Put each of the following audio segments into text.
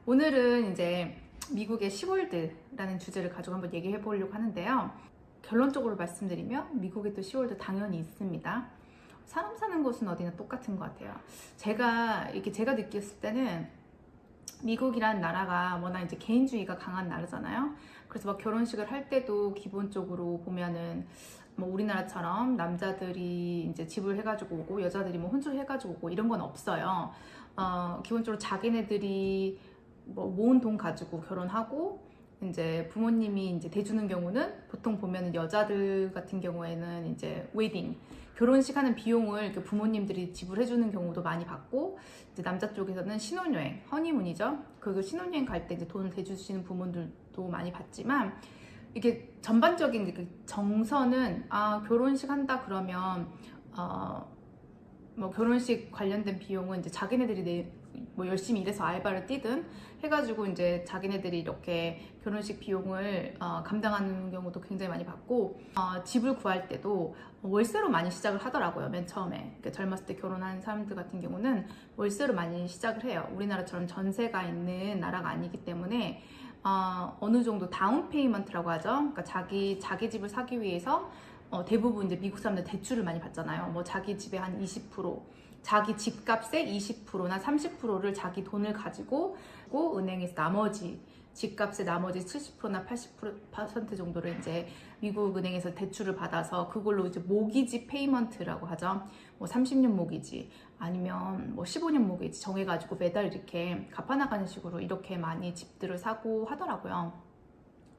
오늘은 이제 미국의 시월드라는 주제를 가지고 한번 얘기해 보려고 하는데요. 결론적으로 말씀드리면 미국에도 시월드 당연히 있습니다. 사람 사는 곳은 어디나 똑같은 것 같아요. 제가 느꼈을 때는 미국이란 나라가 워낙 이제 개인주의가 강한 나라잖아요. 그래서 막 결혼식을 할 때도 기본적으로 보면은 뭐 우리나라처럼 남자들이 이제 집을 해가지고 오고 여자들이 뭐 혼술 해가지고 오고 이런 건 없어요. 기본적으로 자기네들이 뭐 모은 돈 가지고 결혼하고 이제 부모님이 이제 대주는 경우는 보통 보면은 여자들 같은 경우에는 이제 웨딩 결혼식 하는 비용을 부모님들이 지불해주는 경우도 많이 받고, 이제 남자 쪽에서는 신혼여행, 허니문이죠. 그 신혼여행 갈 때 이제 돈을 대주시는 부모들도 많이 받지만, 이게 전반적인 그 정서는 결혼식 한다 그러면 뭐 결혼식 관련된 비용은 이제 자기네들이 뭐 열심히 일해서 알바를 뛰든 해가지고 이제 자기네들이 이렇게 결혼식 비용을 감당하는 경우도 굉장히 많이 받고, 집을 구할 때도 월세로 많이 시작을 하더라고요. 맨 처음에 젊었을 때 결혼한 사람들 같은 경우는 월세로 많이 시작을 해요. 우리나라처럼 전세가 있는 나라가 아니기 때문에 어느 정도 다운 페이먼트라고 하죠. 그러니까 자기 집을 사기 위해서 대부분 이제 미국 사람들 대출을 많이 받잖아요. 뭐 자기 집에 한 20%, 자기 집값의 20%나 30%를 자기 돈을 가지고 은행에서 나머지 집값의 나머지 70%나 80% 정도를 이제 미국 은행에서 대출을 받아서 그걸로 이제 모기지 페이먼트라고 하죠. 뭐 30년 모기지 아니면 뭐 15년 모기지 정해가지고 매달 이렇게 갚아나가는 식으로 이렇게 많이 집들을 사고 하더라고요.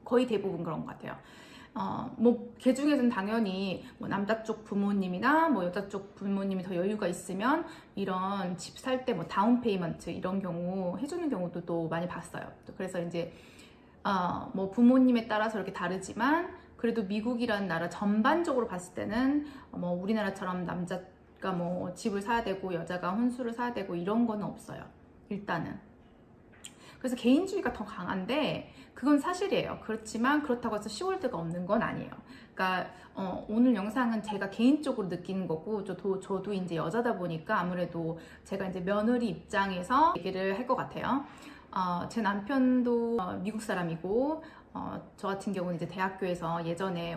거의 대부분 그런 것 같아요. 뭐, 그 중에서는 당연히 뭐 남자 쪽 부모님이나 뭐 여자 쪽 부모님이 더 여유가 있으면 이런 집 살 때 뭐 다운 페이먼트 이런 경우 해주는 경우도 또 많이 봤어요. 그래서 이제, 뭐 부모님에 따라서 이렇게 다르지만 그래도 미국이라는 나라 전반적으로 봤을 때는 뭐 우리나라처럼 남자가 뭐 집을 사야 되고 여자가 혼수를 사야 되고 이런 거는 없어요. 일단은. 그래서 개인주의가 더 강한데 그건 사실이에요. 그렇지만 그렇다고 해서 시월드가 없는 건 아니에요. 그러니까 오늘 영상은 제가 개인적으로 느끼는 거고, 저도 이제 여자다 보니까 아무래도 제가 이제 며느리 입장에서 얘기를 할 것 같아요. 제 남편도 미국 사람이고, 저 같은 경우는 이제 대학교에서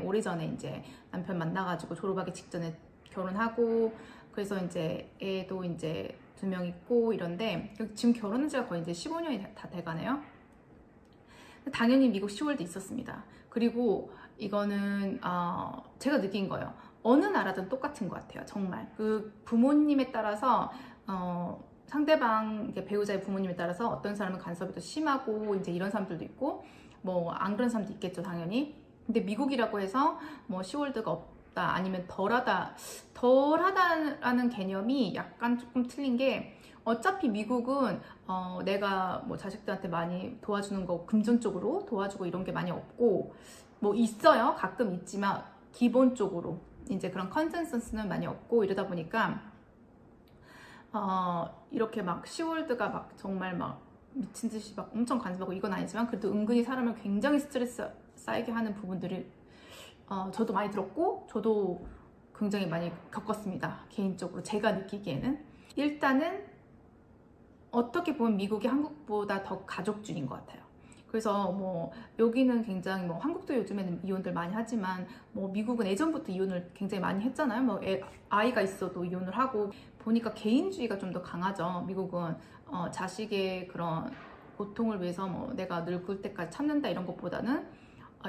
오래전에 이제 남편 만나가지고 졸업하기 직전에 결혼하고, 그래서 이제 애도 이제 2명 있고 이런데, 지금 결혼한 지가 거의 이제 15년이 다 돼가네요. 당연히 미국 시월드 있었습니다. 그리고 이거는 제가 느낀 거예요. 어느 나라든 똑같은 것 같아요. 정말 그 부모님에 따라서 상대방 배우자의 부모님에 따라서 어떤 사람은 간섭이 더 심하고 이제 이런 사람들도 있고 뭐 안 그런 사람도 있겠죠, 당연히. 근데 미국이라고 해서 뭐 시월드가 없다 아니면 덜하다라는 개념이 약간 조금 틀린 게, 어차피 미국은 내가 뭐 자식들한테 많이 도와주는 거 금전적으로 도와주고 이런 게 많이 없고, 뭐 있어요, 가끔 있지만 기본적으로 이제 그런 컨센서스는 많이 없고, 이러다 보니까 이렇게 막 시월드가 막 정말 막 미친 듯이 막 엄청 간섭하고 이건 아니지만 그래도 은근히 사람을 굉장히 스트레스 쌓이게 하는 부분들이 저도 많이 들었고 저도 굉장히 많이 겪었습니다. 개인적으로 제가 느끼기에는 일단은 어떻게 보면 미국이 한국보다 더 가족주의인 것 같아요. 그래서 뭐 여기는 굉장히 뭐 한국도 요즘에는 이혼들 많이 하지만 뭐 미국은 예전부터 이혼을 굉장히 많이 했잖아요. 뭐 아이가 있어도 이혼을 하고 보니까 개인주의가 좀 더 강하죠. 미국은 자식의 그런 고통을 위해서 뭐 내가 늙을 때까지 참는다 이런 것보다는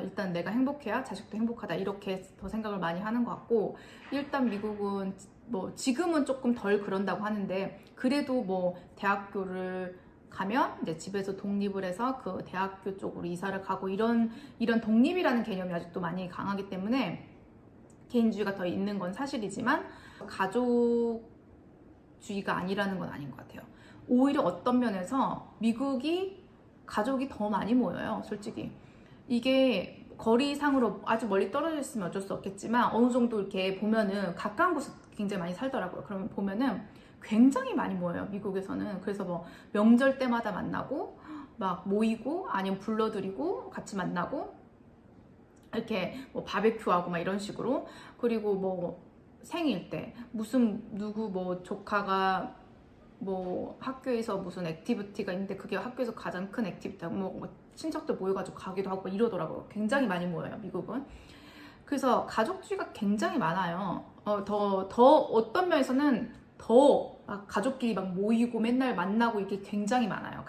일단 내가 행복해야 자식도 행복하다 이렇게 더 생각을 많이 하는 것 같고, 일단 미국은 뭐 지금은 조금 덜 그런다고 하는데 그래도 뭐 대학교를 가면 이제 집에서 독립을 해서 그 대학교 쪽으로 이사를 가고 이런 독립이라는 개념이 아직도 많이 강하기 때문에 개인주의가 더 있는 건 사실이지만 가족주의가 아니라는 건 아닌 것 같아요. 오히려 어떤 면에서 미국이 가족이 더 많이 모여요, 솔직히. 이게 거리상으로 아주 멀리 떨어져 있으면 어쩔 수 없겠지만 어느 정도 이렇게 보면은 가까운 곳에 굉장히 많이 살더라고요. 그러면 보면은 굉장히 많이 모여요, 미국에서는. 그래서 뭐 명절 때마다 만나고 막 모이고 아니면 불러드리고 같이 만나고 이렇게 뭐 바베큐하고 막 이런 식으로. 그리고 뭐 생일 때 무슨 누구 뭐 조카가 뭐 학교에서 무슨 액티비티가 있는데 그게 학교에서 가장 큰 액티비티고 뭐 친척들 모여가지고 가기도 하고 이러더라고요. 굉장히 많이 모여요, 미국은. 그래서 가족주의가 굉장히 많아요. 더 어떤 면에서는 더 가족끼리 막 모이고 맨날 만나고 이게 굉장히 많아요.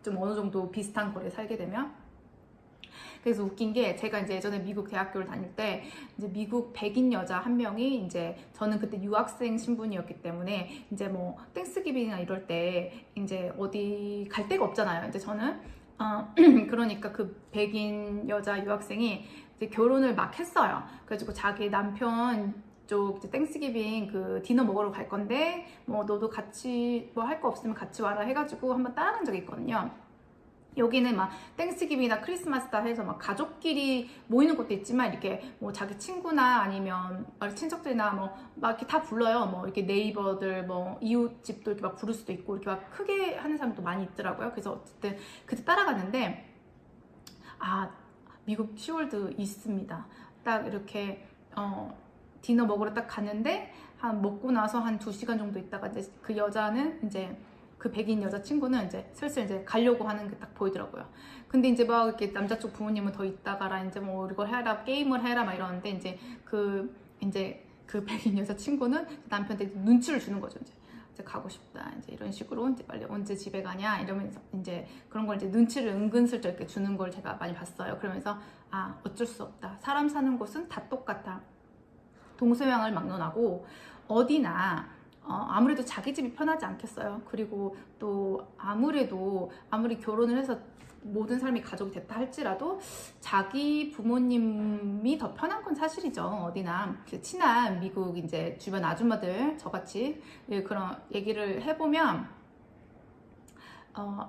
좀 어느 정도 비슷한 거리에 살게 되면. 그래서 웃긴 게 제가 이제 예전에 미국 대학교를 다닐 때 이제 미국 백인 여자 한 명이 이제 저는 그때 유학생 신분이었기 때문에 이제 뭐 땡스기빙이나 이럴 때 이제 어디 갈 데가 없잖아요. 이제 저는 그러니까 그 백인 여자 유학생이 이제 결혼을 막 했어요. 그래가지고 자기 남편 쪽 땡스기빙 그 디너 먹으러 갈 건데 뭐 너도 같이 뭐 할 거 없으면 같이 와라 해가지고 한번 따라간 적이 있거든요. 여기는 막 땡스기빙이나 크리스마스다 해서 막 가족끼리 모이는 것도 있지만 이렇게 뭐 자기 친구나 아니면 친척들이나 뭐 막 이렇게 다 불러요. 뭐 이렇게 네이버들 뭐 이웃집도 이렇게 막 부를 수도 있고 이렇게 막 크게 하는 사람도 많이 있더라고요. 그래서 어쨌든 그때 따라갔는데 미국 시월드 있습니다. 딱 이렇게 디너 먹으러 딱 갔는데 한 먹고 나서 한 2시간 정도 있다가 이제 그 여자는 이제 그 백인 여자친구는 이제 슬슬 이제 가려고 하는 게 딱 보이더라고요. 근데 이제 막 이렇게 남자 쪽 부모님은 더 있다가라 이제 뭐 이걸 해라 게임을 해라 막 이러는데 이제 그 백인 여자친구는 남편한테 눈치를 주는 거죠. 이제 가고 싶다 이제 이런 식으로 이제 빨리 언제 집에 가냐 이러면서 이제 그런 걸 이제 눈치를 은근슬쩍 이렇게 주는 걸 제가 많이 봤어요. 그러면서 어쩔 수 없다. 사람 사는 곳은 다 똑같아. 동서양을 막론하고 어디나 아무래도 자기 집이 편하지 않겠어요. 그리고 또 아무리 결혼을 해서 모든 사람이 가족이 됐다 할지라도 자기 부모님이 더 편한 건 사실이죠. 어디나 친한 미국 이제 주변 아줌마들 저같이 그런 얘기를 해보면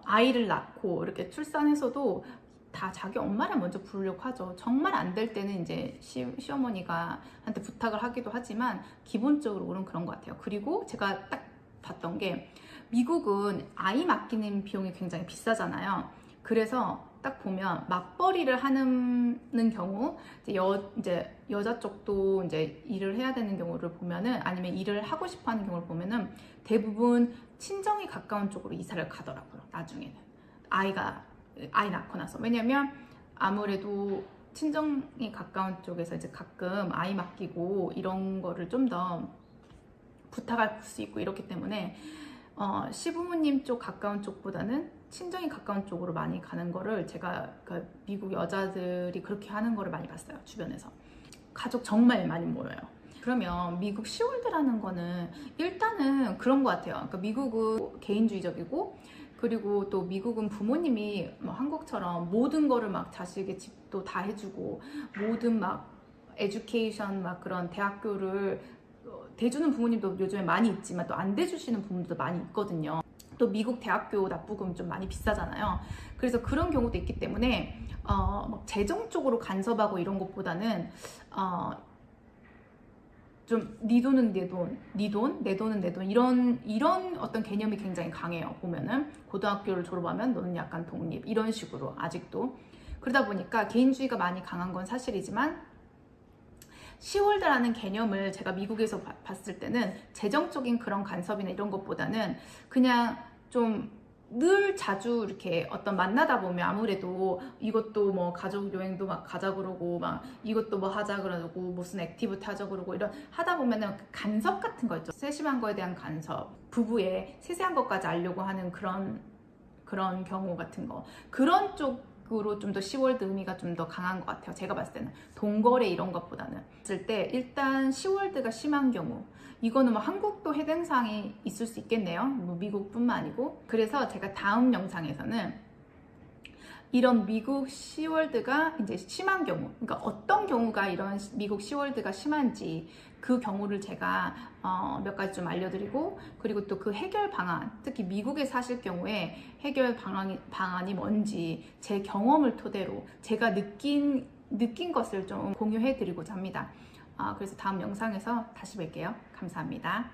아이를 낳고 이렇게 출산해서도 다 자기 엄마를 먼저 부르려고 하죠. 정말 안 될 때는 이제 시어머니가 한테 부탁을 하기도 하지만 기본적으로는 그런 것 같아요. 그리고 제가 딱 봤던 게 미국은 아이 맡기는 비용이 굉장히 비싸잖아요. 그래서 딱 보면 맞벌이를 하는 경우 이제 여자 쪽도 이제 일을 해야 되는 경우를 보면은 아니면 일을 하고 싶어 하는 경우를 보면은 대부분 친정이 가까운 쪽으로 이사를 가더라고요. 나중에는 아이 낳고 나서. 왜냐면 아무래도 친정이 가까운 쪽에서 이제 가끔 아이 맡기고 이런 거를 좀 더 부탁할 수 있고 이렇기 때문에 시부모님 쪽 가까운 쪽보다는 친정이 가까운 쪽으로 많이 가는 거를 제가 미국 여자들이 그렇게 하는 거를 많이 봤어요. 주변에서. 가족 정말 많이 모여요. 그러면 미국 시월드라는 거는 일단은 그런 것 같아요. 그러니까 미국은 개인주의적이고 그리고 또 미국은 부모님이 뭐 한국처럼 모든 거를 막 자식의 집도 다 해주고 모든 막 에듀케이션 막 그런 대학교를 대주는 부모님도 요즘에 많이 있지만 또 안 대주시는 부모님도 많이 있거든요. 또 미국 대학교 납부금 좀 많이 비싸잖아요. 그래서 그런 경우도 있기 때문에 막 재정 쪽으로 간섭하고 이런 것보다는 좀 네 돈은 내 돈, 네 돈, 내 돈은 내 돈 이런 어떤 개념이 굉장히 강해요. 보면은 고등학교를 졸업하면 너는 약간 독립 이런 식으로 아직도 그러다 보니까 개인주의가 많이 강한 건 사실이지만 시월드라는 개념을 제가 미국에서 봤을 때는 재정적인 그런 간섭이나 이런 것보다는 그냥 좀 늘 자주 이렇게 만나다 보면 아무래도 이것도 뭐 가족 여행도 막 가자 그러고 막 이것도 뭐 하자 그러고 무슨 액티비티 하자 그러고 이런 하다 보면은 간섭 같은 거 있죠. 세심한 거에 대한 간섭, 부부의 세세한 것까지 알려고 하는 그런 경우 같은 거 그런 쪽으로 좀 더 시월드 의미가 좀 더 강한 것 같아요. 제가 봤을 때는 동거래 이런 것보다는 봤을 때 일단 시월드가 심한 경우 이거는 뭐 한국도 해당 사항이 있을 수 있겠네요. 뭐 미국뿐만 아니고 그래서 제가 다음 영상에서는 이런 미국 시월드가 이제 심한 경우 그러니까 어떤 경우가 이런 미국 시월드가 심한지 그 경우를 제가 몇 가지 좀 알려드리고 그리고 또 그 해결 방안 특히 미국에 사실 경우에 해결 방안이 뭔지 제 경험을 토대로 제가 느낀 것을 좀 공유해 드리고자 합니다. 그래서 다음 영상에서 다시 뵐게요. 감사합니다.